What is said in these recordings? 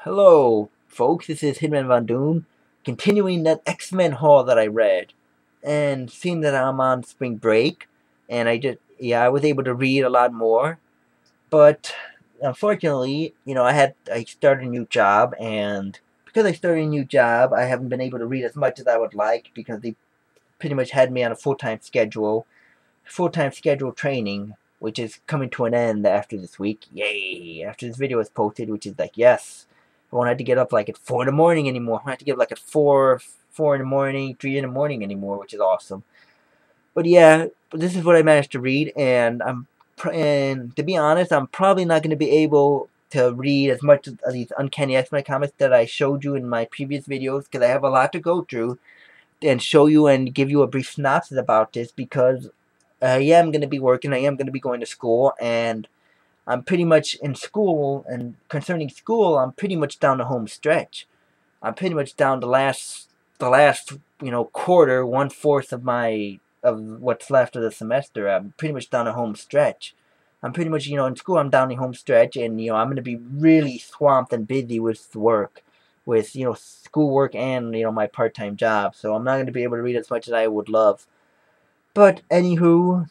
Hello, folks. This is Hitmanvondoom, continuing that X-Men Haul that I read, and seeing that I'm on spring break, and I was able to read a lot more, but unfortunately, I started a new job, and because I started a new job, I haven't been able to read as much as I would like because they pretty much had me on a full-time schedule training, which is coming to an end after this week. Yay! After this video is posted, which is like, yes, I won't have to get up like at 4 in the morning anymore. I won't have to get up like at 4 in the morning, 3 in the morning anymore, which is awesome. But yeah, this is what I managed to read, and to be honest, I'm probably not going to be able to read as much of these Uncanny X-Men comics that I showed you in my previous videos because I have a lot to go through and show you and give you a brief synopsis about this because I am going to be working, I am going to be going to school, and I'm pretty much in school, and concerning school, I'm pretty much down the home stretch. I'm pretty much down the last quarter, 1/4 of what's left of the semester. I'm pretty much down the home stretch. I'm pretty much, in school, I'm down the home stretch, and, I'm going to be really swamped and busy with work, with, schoolwork and, my part-time job. So I'm not going to be able to read as much as I would love. But, anywho,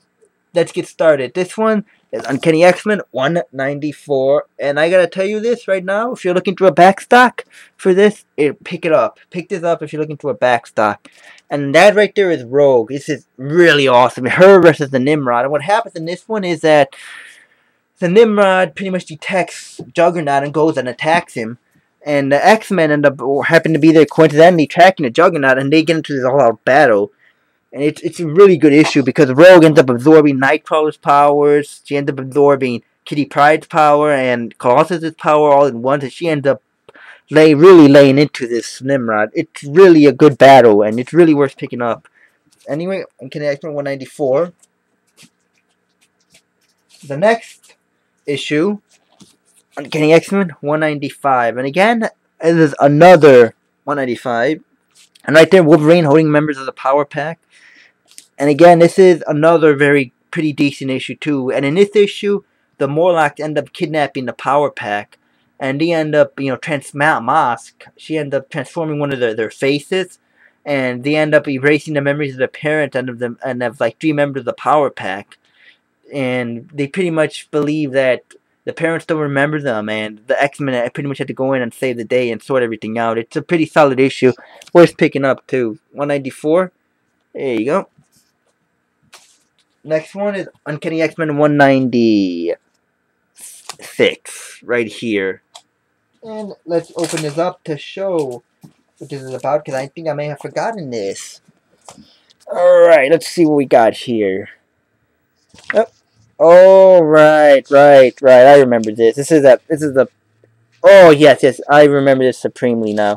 let's get started. This one is Uncanny X-Men 194, and I gotta tell you this right now, if you're looking through a backstock for this, pick it up. Pick this up if you're looking through a backstock. And that right there is Rogue. This is really awesome. Her versus the Nimrod. And what happens in this one is that the Nimrod pretty much detects Juggernaut and goes and attacks him. And the X-Men happen to be there coincidentally tracking the Juggernaut, and they get into this all-out battle. And it's a really good issue because Rogue ends up absorbing Nightcrawler's powers. She ends up absorbing Kitty Pryde's power and Colossus's power all in one. And she ends up really laying into this Nimrod. It's really a good battle, and it's really worth picking up. Anyway, Uncanny X-Men 194. The next issue, Uncanny X-Men 195. And again, this is another 195. And right there, Wolverine holding members of the Power Pack. And again, this is another pretty decent issue too. And in this issue, the Morlocks end up kidnapping the Power Pack, and they end up, Mask. She ends up transforming one of their faces, and they end up erasing the memories of their parents and of like 3 members of the Power Pack. And they pretty much believe that the parents don't remember them, and the X-Men pretty much had to go in and save the day and sort everything out. It's a pretty solid issue, worth picking up too. 194. There you go. Next one is Uncanny X-Men 196, right here. And let's open this up to show what this is about, because I think I may have forgotten this. Alright, let's see what we got here. Oh, right. I remember this. Oh, yes, I remember this supremely now.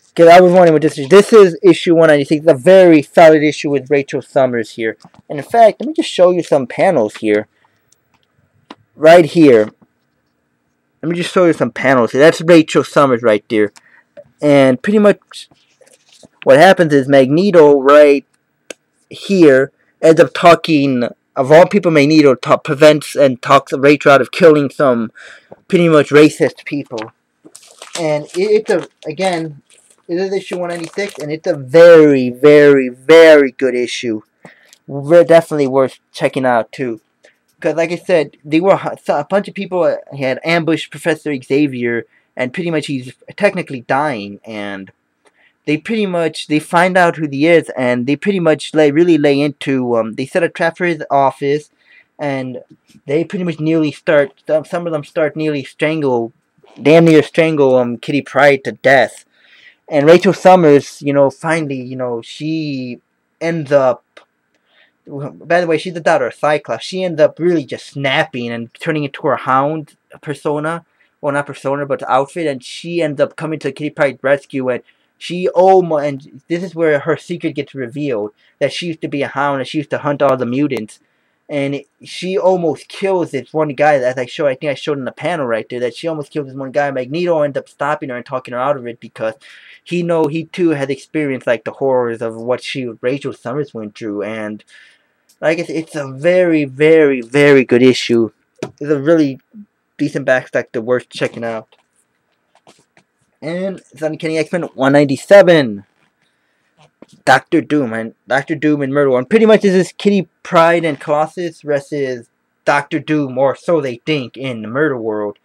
Because I was wondering what this is. This is issue 196. It's a very solid issue with Rachel Summers here. And in fact, let me just show you some panels here. Right here. Let me just show you some panels here. That's Rachel Summers right there. And pretty much what happens is Magneto right here ends up talking, of all people, Magneto prevents and talks Rachel out of killing some pretty much racist people. And again, it is issue 196, and it's a very good issue. Definitely worth checking out too. Because, like I said, a bunch of people had ambushed Professor Xavier, and pretty much he's technically dying. And they find out who he is, and they pretty much really lay into. They set a trap for his office, and they pretty much nearly start. Some of them start damn near strangle Kitty Pryde to death. And Rachel Summers, finally, she ends up. By the way, she's the daughter of Cyclops. She ends up really just snapping and turning into her hound persona. Well, not persona, but outfit. And she ends up coming to Kitty Pryde's rescue. And and this is where her secret gets revealed. That she used to be a hound and she used to hunt all the mutants. And she almost kills this one guy, as I think I showed in the panel right there, that she almost kills this one guy. Magneto ends up stopping her and talking her out of it because he too has experienced like the horrors of what Rachel Summers went through. And like I said, it's a very good issue. It's a really decent backstock, worth checking out. And it's Uncanny X-Men 197. Doctor Doom and Murder One. Pretty much this is Kitty Pryde and Colossus versus Doctor Doom, or so they think, in the Murder World.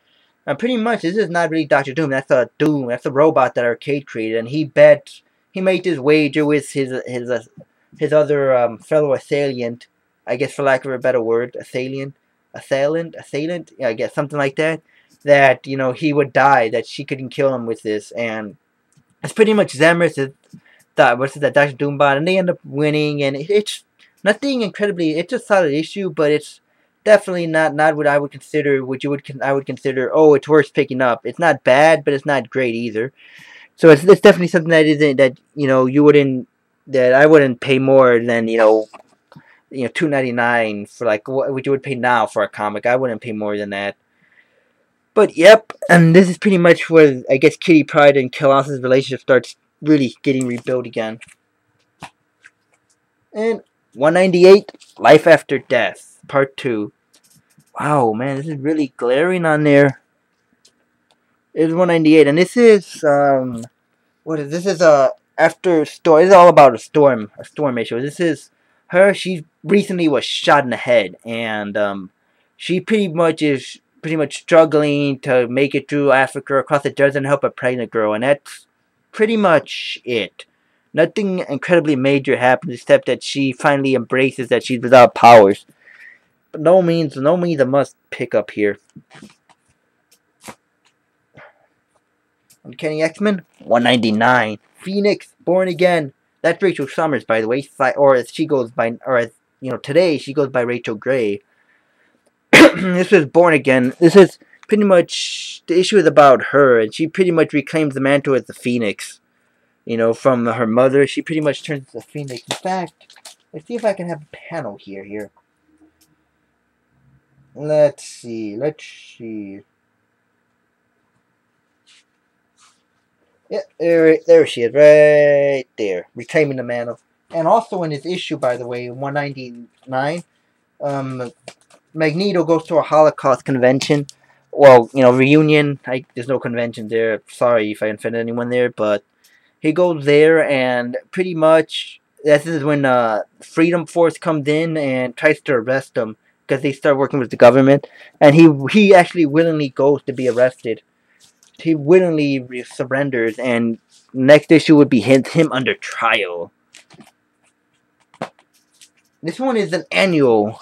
And pretty much this is not really Doctor Doom. That's a Doom. That's a robot that Arcade created, and he made this wager with his other fellow assailant. I guess, for lack of a better word, assailant. Yeah, I guess something like that. That he would die. That she couldn't kill him with this, and it's pretty much them versus that Doctor Doombot, and they end up winning. And it's nothing incredibly. It's a solid issue, but it's definitely not what I would consider. I would consider. Oh, it's worth picking up. It's not bad, but it's not great either. So it's definitely something that isn't that you wouldn't that I wouldn't pay more than $2.99 for like what you would pay now for a comic. I wouldn't pay more than that. But yep, and this is pretty much where I guess Kitty Pryde and Colossus' relationship starts really getting rebuilt again. And 198, Life After Death, Part 2. Wow, man, this is really glaring on there. It's 198, and this is what is this? Is after storm. This is all about a storm issue. This is her. She recently was shot in the head, and she pretty much struggling to make it through Africa across the desert and help a pregnant girl, and that's pretty much it. Nothing incredibly major happens except that she finally embraces that she's without powers. But no means a must pick up here. Uncanny X-Men 199. Phoenix Born Again. That's Rachel Summers, by the way, or as she goes by, or as today she goes by Rachel Gray. This is Born Again. This is pretty much the issue is about her, and she pretty much reclaims the mantle as the Phoenix. From her mother, she pretty much turns into the Phoenix. In fact, let's see if I can have a panel here. Let's see. Yeah, there she is, right there, reclaiming the mantle. And also in this issue, by the way, 199, Magneto goes to a Holocaust convention. Well, reunion. There's no convention there. Sorry if I offended anyone there, but he goes there, and pretty much this is when Freedom Force comes in and tries to arrest him because they start working with the government, and he actually willingly goes to be arrested. He willingly surrenders, and next issue would be him under trial. This one is an annual.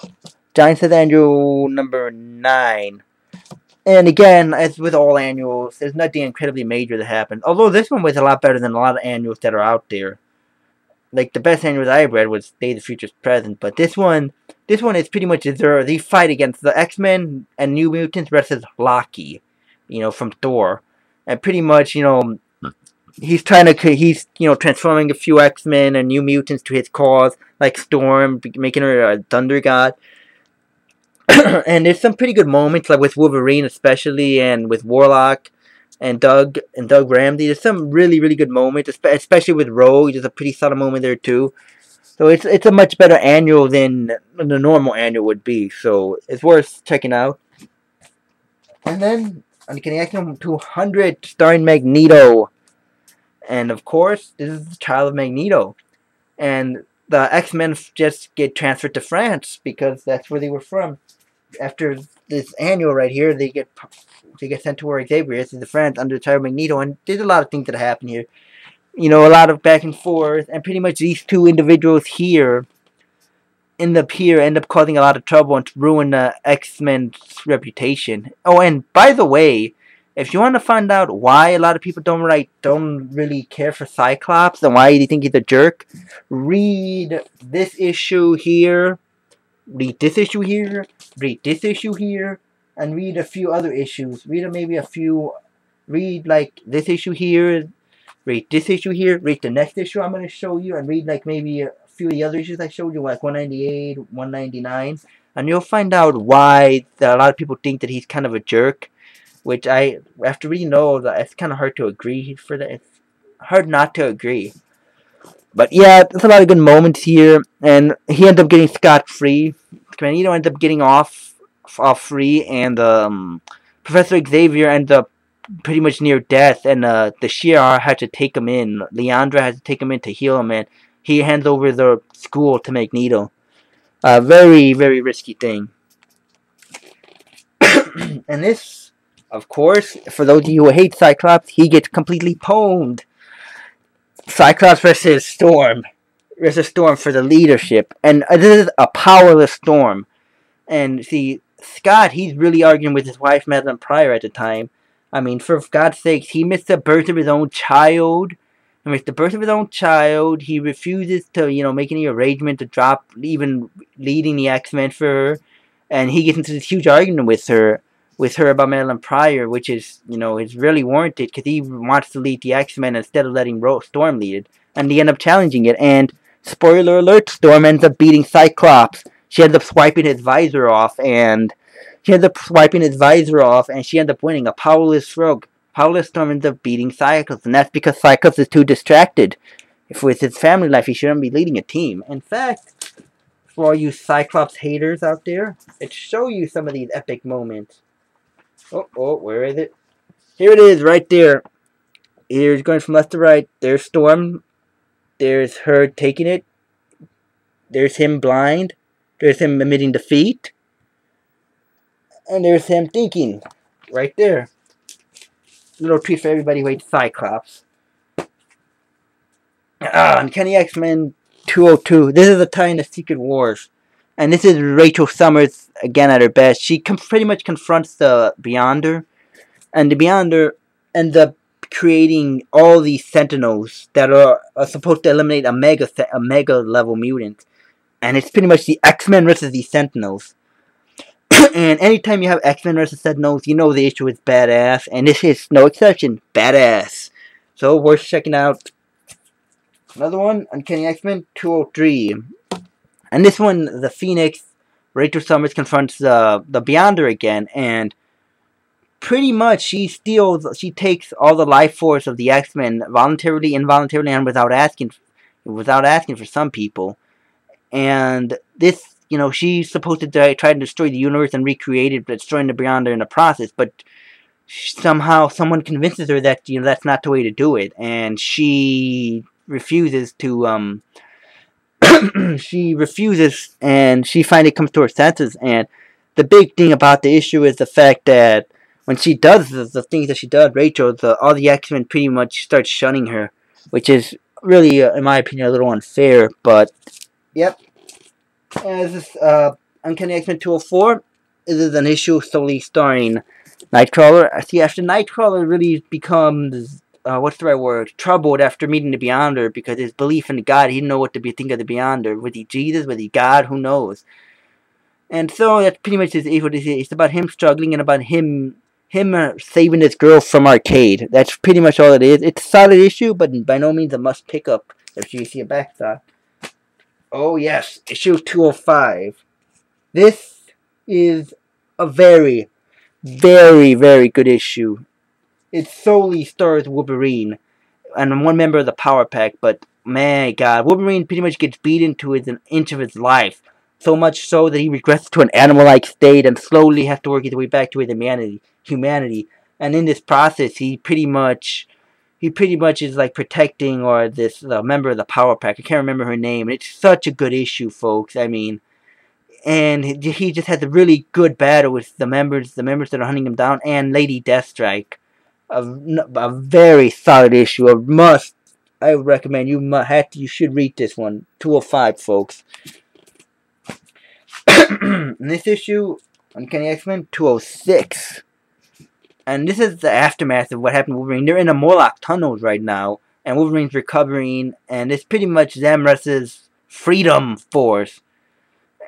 Giant says annual number 9. And again, as with all annuals, there's nothing incredibly major that happened. Although this one was a lot better than a lot of annuals that are out there. Like the best annuals I read was Days of Future Present, but this one is pretty much they fight against the X-Men and New Mutants versus Loki, from Thor, and pretty much he's transforming a few X-Men and New Mutants to his cause, like Storm, making her a Thunder God. And there's some pretty good moments, like with Wolverine especially, and with Warlock and Doug Ramsey. There's some really, really good moments, especially with Rogue. There's a pretty solid moment there too. So it's a much better annual than the normal annual would be. So it's worth checking out. And then Uncanny X-Men 200, starring Magneto. And of course, this is the child of Magneto. And the X-Men just get transferred to France because that's where they were from. After this annual right here, they get sent to where Xavier is in France under the child of Magneto, and there's a lot of things that happen here. A lot of back and forth, and pretty much these two individuals here end up causing a lot of trouble and ruin the X-Men's reputation. Oh, and by the way, if you want to find out why a lot of people don't really care for Cyclops and why they think he's a jerk, read this issue here, read this issue here, read this issue here, and read a few other issues. Read like this issue here, read this issue here, read the next issue I'm going to show you, and read like maybe a few of the other issues I showed you, like 198, 199, and you'll find out why a lot of people think that he's kind of a jerk. Which after reading all that, it's kind of hard to agree for that. It's hard not to agree. But yeah, there's a lot of good moments here, and he ends up getting scot-free. Magneto ends up getting off free, and Professor Xavier ends up pretty much near death, and the Shi'ar had to take him in. Leandra had to take him in to heal him, and he hands over the school to Magneto. A very, very risky thing. And this, of course, for those of you who hate Cyclops, he gets completely pwned. Cyclops versus Storm. Versus Storm for the leadership. And this is a powerless Storm. And see, Scott, he's really arguing with his wife, Madeline Pryor, at the time. I mean, for God's sakes, he missed the birth of his own child. He missed the birth of his own child. He refuses to, make any arrangement to drop even leading the X-Men for her. And he gets into this huge argument with her about Madeline Pryor, which is, is really warranted because he wants to lead the X-Men instead of letting Storm lead it. And they end up challenging it. And, spoiler alert, Storm ends up beating Cyclops. She ends up swiping his visor off, and she ends up winning. A powerless Storm ends up beating Cyclops, and that's because Cyclops is too distracted. With his family life, he shouldn't be leading a team. In fact, for all you Cyclops haters out there, let's show you some of these epic moments. Oh, where is it? Here it is, right there. Here's going from left to right. There's Storm. There's her taking it. There's him blind. There's him admitting defeat. And there's him thinking. Right there. Little treat for everybody who hates Cyclops. Uncanny X-Men 202. This is a tie in the Secret Wars. And this is Rachel Summers again at her best. She pretty much confronts the Beyonder. And the Beyonder ends up creating all these Sentinels that are supposed to eliminate a mega level mutant. And it's pretty much the X-Men versus the Sentinels. And anytime you have X-Men versus Sentinels, you know the issue is badass. And this is no exception. Badass. So, worth checking out. Another one, Uncanny X-Men 203. And this one, the Phoenix, Rachel Summers confronts the Beyonder again. And pretty much she takes all the life force of the X-Men voluntarily, involuntarily, and without asking for some people. And this, she's supposed to try to destroy the universe and recreate it, but destroying the Beyonder in the process. But somehow someone convinces her that, that's not the way to do it. And she refuses to, and she finally comes to her senses. And the big thing about the issue is the fact that when she does the things that she does, Rachel, all the X-Men pretty much start shunning her. Which is really, in my opinion, a little unfair, but... Yep. This is Uncanny X-Men 204. This is an issue solely starring Nightcrawler. See, after Nightcrawler really becomes, troubled after meeting the Beyonder, because his belief in God, he didn't know what to think of the Beyonder. Was he Jesus? Was he God? Who knows? And so that's pretty much what it is. It's about him struggling and about him saving this girl from Arcade. That's pretty much all it is. It's a solid issue, but by no means a must pick up if you see a backstop. Oh yes, issue 205. This is a very, very, very good issue. It solely stars Wolverine and one member of the Power Pack, but man, God, Wolverine pretty much gets beaten to an inch of his life. So much so that he regrets to an animal-like state and slowly has to work his way back to his humanity. And in this process, he pretty much is like protecting this member of the Power Pack. I can't remember her name. It's such a good issue, folks. I mean, and he just has a really good battle with the members that are hunting him down, and Lady Deathstrike. A very solid issue. A must. I would recommend you should read this one. 205, folks. In this issue, Uncanny X-Men 206. And this is the aftermath of what happened to Wolverine. They're in the Morlock tunnels right now, and Wolverine's recovering, and it's pretty much them versus Freedom Force.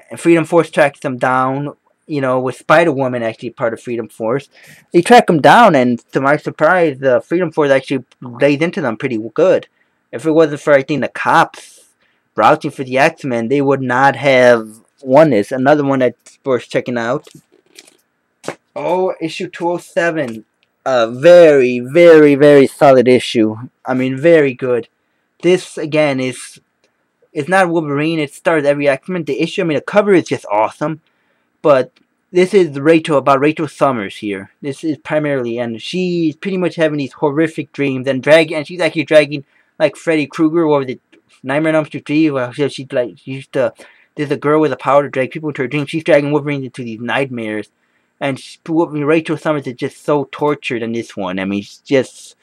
And Freedom Force tracks them down, with Spider-Woman actually part of Freedom Force. They track them down, and to my surprise, the Freedom Force actually lays into them pretty good. If it wasn't for, I think, the cops vouching for the X-Men, they would not have won this. Another one that's worth checking out. Oh, issue 207. A very, very, very solid issue. I mean, very good. This, again, is not Wolverine. It stars every X-Men. The issue, the cover is just awesome. But this is Rachel, about Rachel Summers here. This is primarily, and she's pretty much having these horrific dreams and she's actually dragging like Freddy Krueger or the Nightmare on Elm Street 3. Well, she's like, she used to, there's a girl with a power to drag people into her dreams. She's dragging Wolverine into these nightmares, and Rachel Summers is just so tortured in this one. I mean, she's just,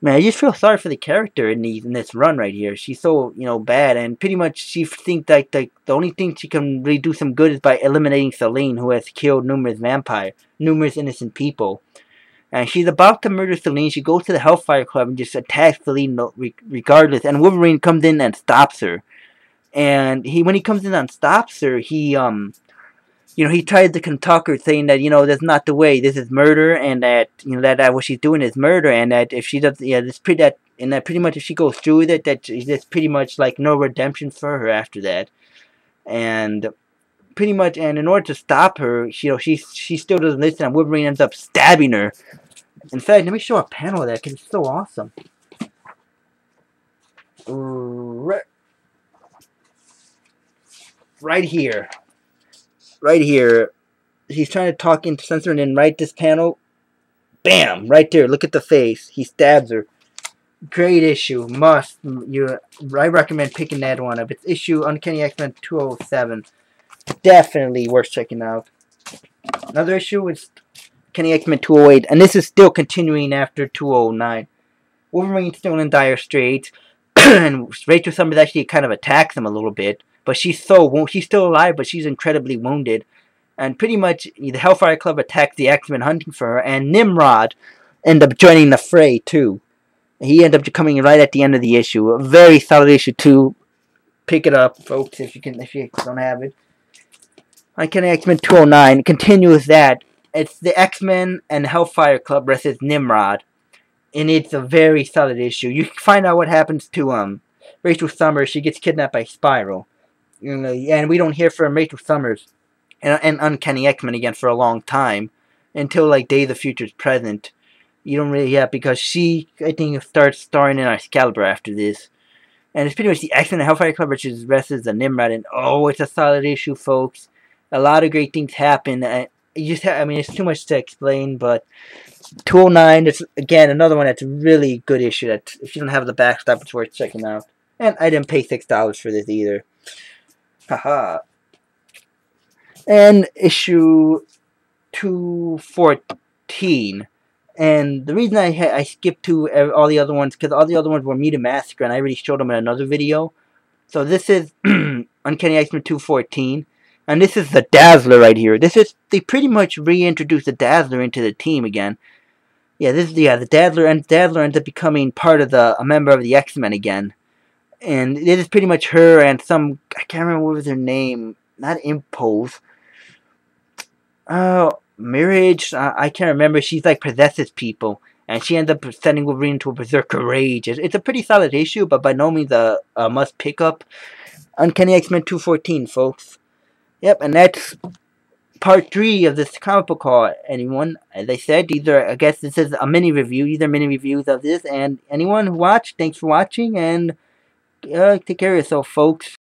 man, I just feel sorry for the character in this run right here. She's so, bad, and pretty much she thinks that the only thing she can really do some good is by eliminating Selene, who has killed numerous innocent people. And she's about to murder Selene. She goes to the Hellfire Club and just attacks Selene regardless. And Wolverine comes in and stops her. And when he comes in and stops her, he tries to talk her, saying that, that's not the way. This is murder, and that, that what she's doing is murder, and that if she does, pretty much if she goes through with it, that's pretty much like no redemption for her after that. And pretty much, and in order to stop her, she still doesn't listen, and Wolverine ends up stabbing her. In fact, let me show a panel of that, because it's so awesome. Right here. Right here. He's trying to talk into censor, and then right this panel, bam! Right there, look at the face. He stabs her. Great issue. I recommend picking that one up. It's issue Uncanny X-Men 207. Definitely worth checking out. Another issue is Uncanny X-Men 208, and this is still continuing after 209. Wolverine's still in dire straits, and Rachel Summers actually kind of attacks him a little bit, but she's still alive, but she's incredibly wounded. And pretty much the Hellfire Club attacks the X-Men hunting for her, and Nimrod ends up joining the fray too. He ends up coming right at the end of the issue. A very solid issue too. Pick it up, folks, if you don't have it. Uncanny X-Men 209 continues that. It's the X-Men and Hellfire Club versus Nimrod, and it's a very solid issue. You can find out what happens to Rachel Summers. She gets kidnapped by Spiral, and we don't hear from Rachel Summers and Uncanny X-Men again for a long time, until like Days of Future's Present. You don't really, because she, I think, starts starring in Excalibur after this. And it's pretty much the X-Men and Hellfire Club versus the Nimrod, and it's a solid issue, folks. A lot of great things happen. It's too much to explain, but 209 is, again, another one that's a really good issue that, if you don't have the backstop, it's worth checking out. And I didn't pay $6 for this either. Haha. And issue 214. And the reason I skipped to all the other ones, because all the other ones were Mutant Massacre, and I already showed them in another video. So this is Uncanny X-Men 214. And this is the Dazzler right here. They pretty much reintroduced the Dazzler into the team again. Yeah, the Dazzler, and Dazzler ends up becoming a member of the X-Men again. And this is pretty much her and some, I can't remember what was her name, not Impulse. Mirage, I can't remember. She's like possesses people, and she ends up sending Wolverine into a berserker rage. It's a pretty solid issue, but by no means a must pick up. Uncanny X-Men 214, folks. Yep, and that's part 3 of this comic book haul. Anyone, as I said, I guess this is a mini review. These are mini reviews of this, and anyone who watched, thanks for watching, and take care of yourself, folks.